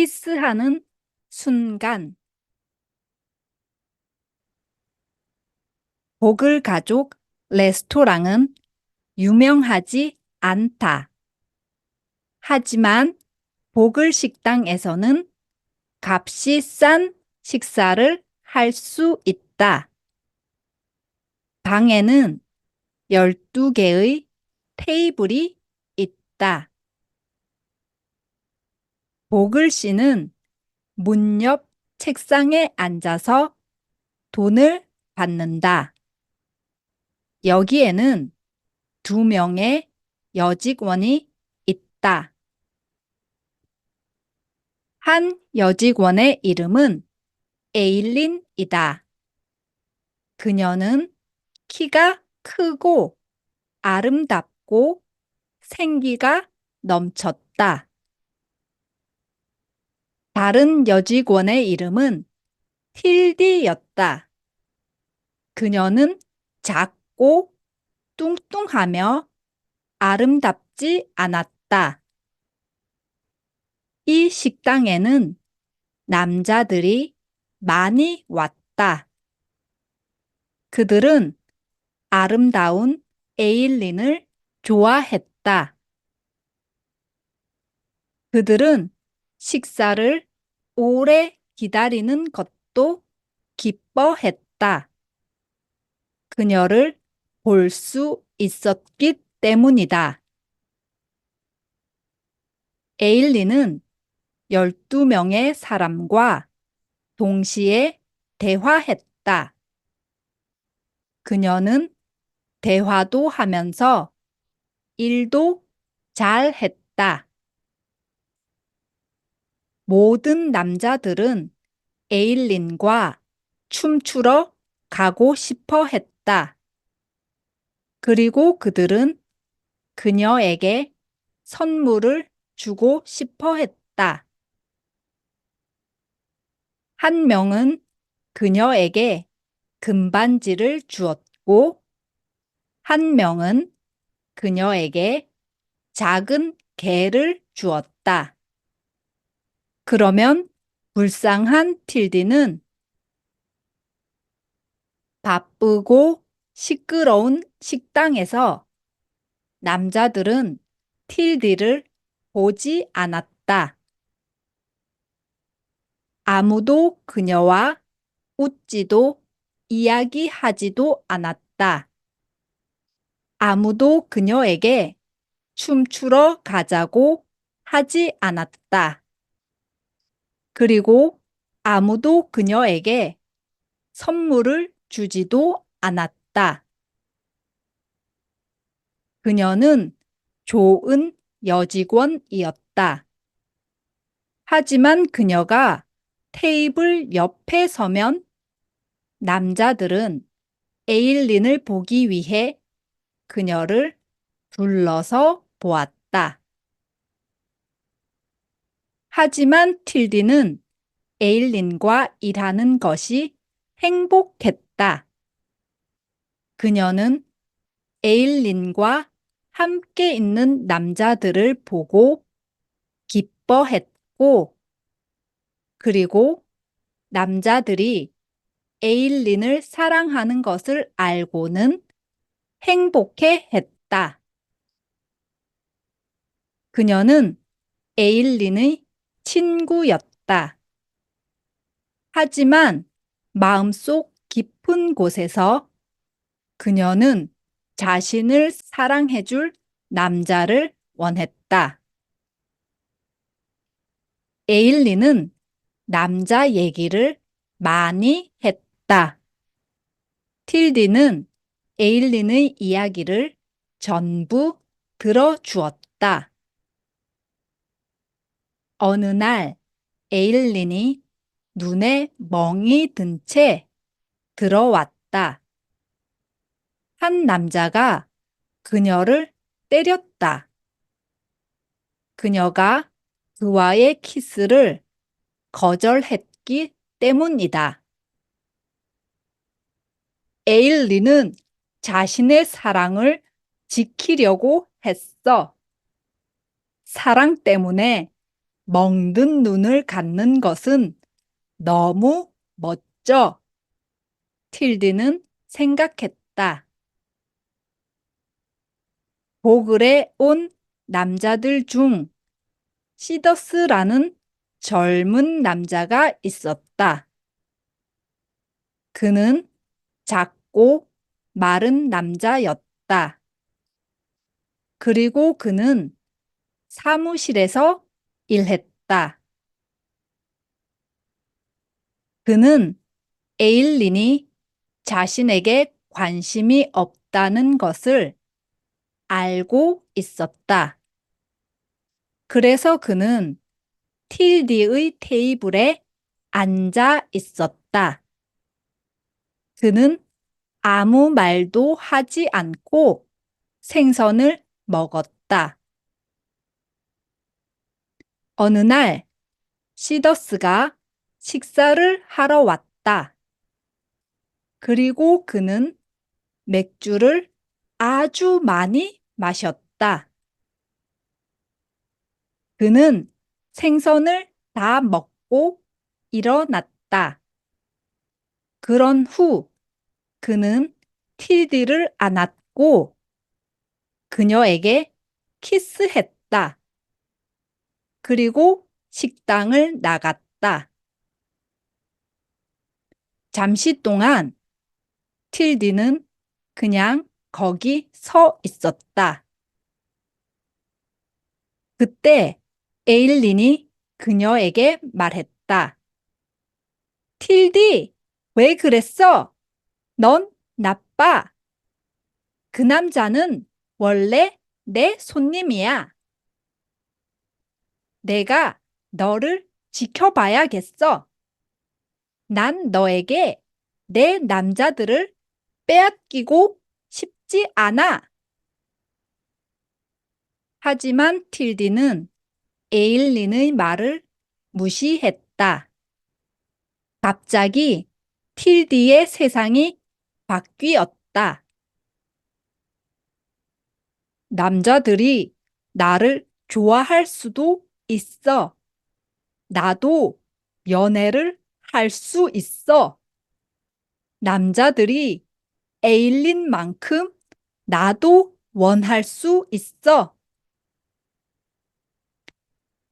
키스하는 순간. 보글 가족 레스토랑은 유명하지 않다. 하지만 보글 식당에서는 값이 싼 식사를 할 수 있다. 방에는 12개의 테이블이 있다. 보글 씨는 문 옆 책상에 앉아서 돈을 받는다. 여기에는 2명의 여직원이 있다. 한 여직원의 이름은 에일린이다. 그녀는 키가 크고 아름답고 생기가 넘쳤다. 다른 여직원의 이름은 틸디였다. 그녀는 작고 뚱뚱하며 아름답지 않았다. 이 식당에는 남자들이 많이 왔다. 그들은 아름다운 에일린을 좋아했다. 그들은 식사를 오래 기다리는 것도 기뻐했다. 그녀를 볼 수 있었기 때문이다. 에일린은 12명의 사람과 동시에 대화했다. 그녀는 대화도 하면서 일도 잘했다. 모든 남자들은 에일린과 춤추러 가고 싶어 했다. 그리고 그들은 그녀에게 선물을 주고 싶어 했다. 한 명은 그녀에게 금반지를 주었고, 한 명은 그녀에게 작은 개를 주었다. 그러면 불쌍한 틸디는 바쁘고 시끄러운 식당에서 남자들은 틸디를 보지 않았다. 아무도 그녀와 웃지도 이야기하지도 않았다. 아무도 그녀에게 춤추러 가자고 하지 않았다. 그리고 아무도 그녀에게 선물을 주지도 않았다. 그녀는 좋은 여직원이었다. 하지만 그녀가 테이블 옆에 서면 남자들은 에일린을 보기 위해 그녀를 둘러서 보았다. 하지만 틸디는 에일린과 일하는 것이 행복했다. 그녀는 에일린과 함께 있는 남자들을 보고 기뻐했고, 그리고 남자들이 에일린을 사랑하는 것을 알고는 행복해 했다. 그녀는 에일린의 친구였다. 하지만 마음속 깊은 곳에서 그녀는 자신을 사랑해줄 남자를 원했다. 에일린은 남자 얘기를 많이 했다. 틸디는 에일린의 이야기를 전부 들어주었다. 어느 날 에일린이 눈에 멍이 든 채 들어왔다. 한 남자가 그녀를 때렸다. 그녀가 그와의 키스를 거절했기 때문이다. 에일리는 자신의 사랑을 지키려고 했어. 사랑 때문에 멍든 눈을 갖는 것은 너무 멋져. 틸디는 생각했다. 보글에 온 남자들 중 시더스라는 젊은 남자가 있었다. 그는 작고 마른 남자였다. 그리고 그는 사무실에서 일했다. 그는 에일린이 자신에게 관심이 없다는 것을 알고 있었다. 그래서 그는 틸디의 테이블에 앉아 있었다. 그는 아무 말도 하지 않고 생선을 먹었다. 어느 날 시더스가 식사를 하러 왔다. 그리고 그는 맥주를 아주 많이 마셨다. 그는 생선을 다 먹고 일어났다. 그런 후 그는 틸디를 안았고 그녀에게 키스했다. 그리고 식당을 나갔다. 잠시 동안 틸디는 그냥 거기 서 있었다. 그때 에일린이 그녀에게 말했다. 틸디, 왜 그랬어? 넌 나빠. 그 남자는 원래 내 손님이야. 내가 너를 지켜봐야겠어. 난 너에게 내 남자들을 빼앗기고 싶지 않아. 하지만 틸디는 에일린의 말을 무시했다. 갑자기 틸디의 세상이 바뀌었다. 남자들이 나를 좋아할 수도 있어. 나도 연애를 할 수 있어. 남자들이 에일린만큼 나도 원할 수 있어.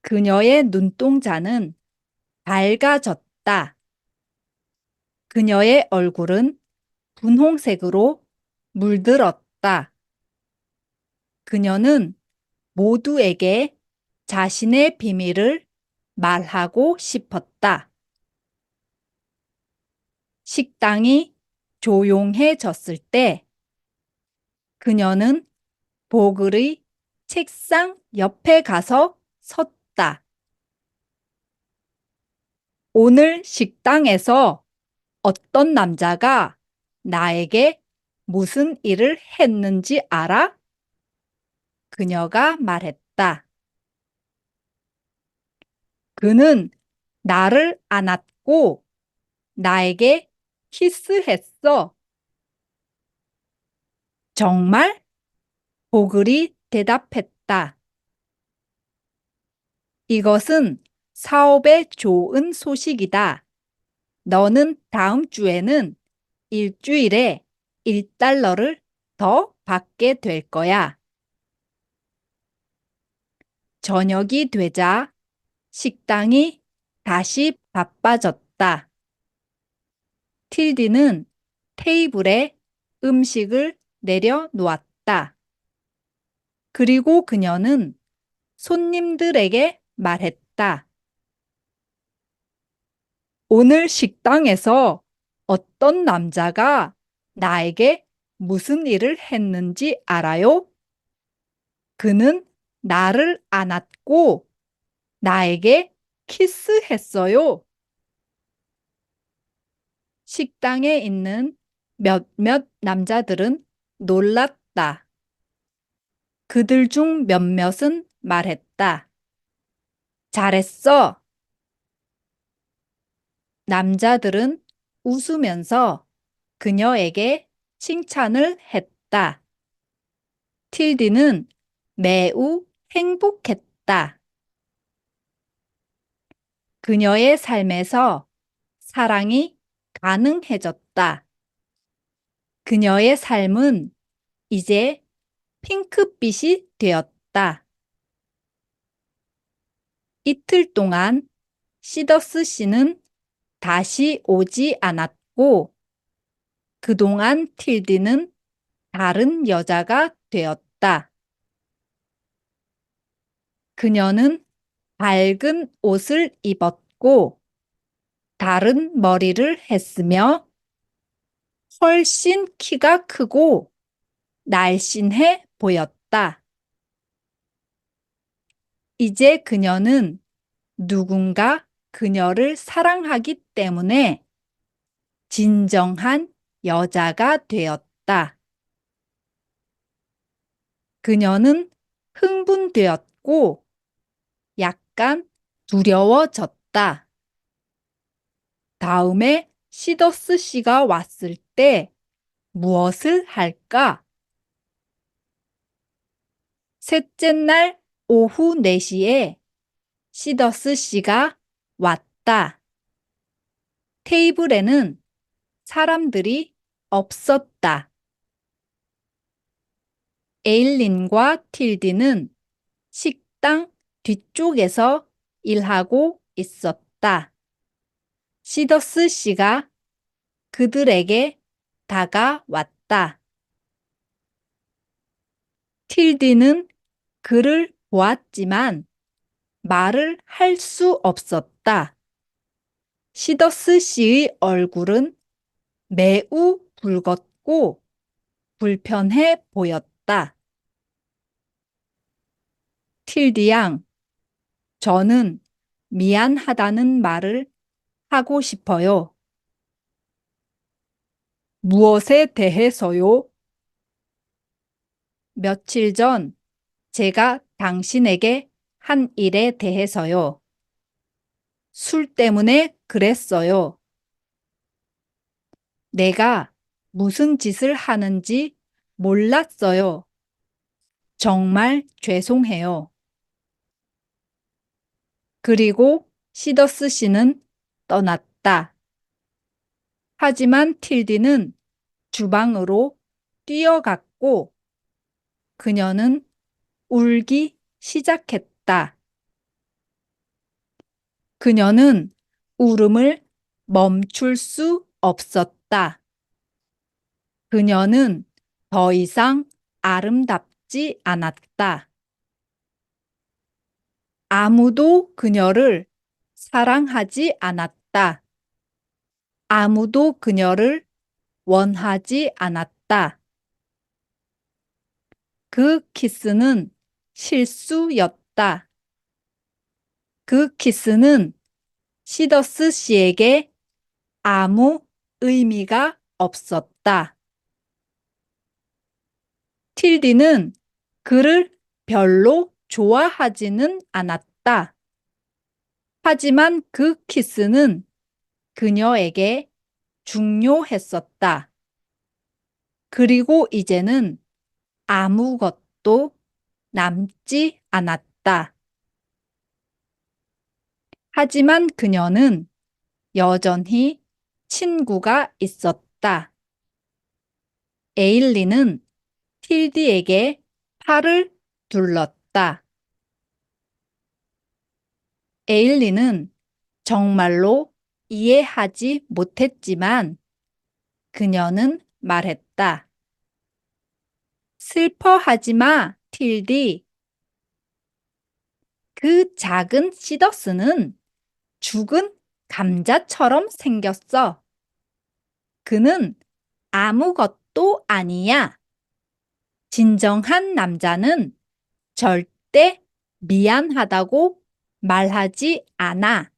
그녀의 눈동자는 밝아졌다. 그녀의 얼굴은 분홍색으로 물들었다. 그녀는 모두에게 자신의 비밀을 말하고 싶었다. 식당이 조용해졌을 때 그녀는 보글의 책상 옆에 가서 섰다. 오늘 식당에서 어떤 남자가 나에게 무슨 일을 했는지 알아? 그녀가 말했다. 그는 나를 안았고 나에게 키스했어. 정말? 보글이 대답했다. 이것은 사업에 좋은 소식이다. 너는 다음 주에는 일주일에 1달러를 더 받게 될 거야. 저녁이 되자 식당이 다시 바빠졌다. 틸디는 테이블에 음식을 내려놓았다. 그리고 그녀는 손님들에게 말했다. 오늘 식당에서 어떤 남자가 나에게 무슨 일을 했는지 알아요? 그는 나를 안았고 나에게 키스했어요. 식당에 있는 몇몇 남자들은 놀랐다. 그들 중 몇몇은 말했다. 잘했어. 남자들은 웃으면서 그녀에게 칭찬을 했다. 틸디는 매우 행복했다. 그녀의 삶에서 사랑이 가능해졌다. 그녀의 삶은 이제 핑크빛이 되었다. 이틀 동안 시더스 씨는 다시 오지 않았고, 그동안 틸디는 다른 여자가 되었다. 그녀는 밝은 옷을 입었고, 다른 머리를 했으며, 훨씬 키가 크고 날씬해 보였다. 이제 그녀는 누군가 그녀를 사랑하기 때문에 진정한 여자가 되었다. 그녀는 흥분되었고 약간 두려워졌다. 다음에 시더스 씨가 왔을 때 무엇을 할까? 셋째 날 오후 4시에 시더스 씨가 왔다. 테이블에는 사람들이 없었다. 에일린과 틸디는 식당 뒤쪽에서 일하고 있었다. 시더스 씨가 그들에게 다가왔다. 틸디는 그를 보았지만 말을 할 수 없었다. 시더스 씨의 얼굴은 매우 붉었고 불편해 보였다. 틸디 양, 저는 미안하다는 말을 하고 싶어요. 무엇에 대해서요? 며칠 전 제가 당신에게 한 일에 대해서요. 술 때문에 그랬어요. 내가 무슨 짓을 하는지 몰랐어요. 정말 죄송해요. 그리고 시더스 씨는 떠났다. 하지만 틸디는 주방으로 뛰어갔고 그녀는 울기 시작했다. 그녀는 울음을 멈출 수 없었다. 그녀는 더 이상 아름답지 않았다. 아무도 그녀를 사랑하지 않았다. 아무도 그녀를 원하지 않았다. 그 키스는 실수였다. 그 키스는 시더스 씨에게 아무 의미가 없었다. 틸디는 그를 별로 좋아하지는 않았다. 하지만 그 키스는 그녀에게 중요했었다. 그리고 이제는 아무것도 남지 않았다. 하지만 그녀는 여전히 친구가 있었다. 에일리는 틸디에게 팔을 둘렀다. 에일리는 정말로 이해하지 못했지만 그녀는 말했다. 슬퍼하지 마, 틸디. 그 작은 시더스는 죽은 감자처럼 생겼어. 그는 아무것도 아니야. 진정한 남자는 절대 미안하다고 말하지 않아.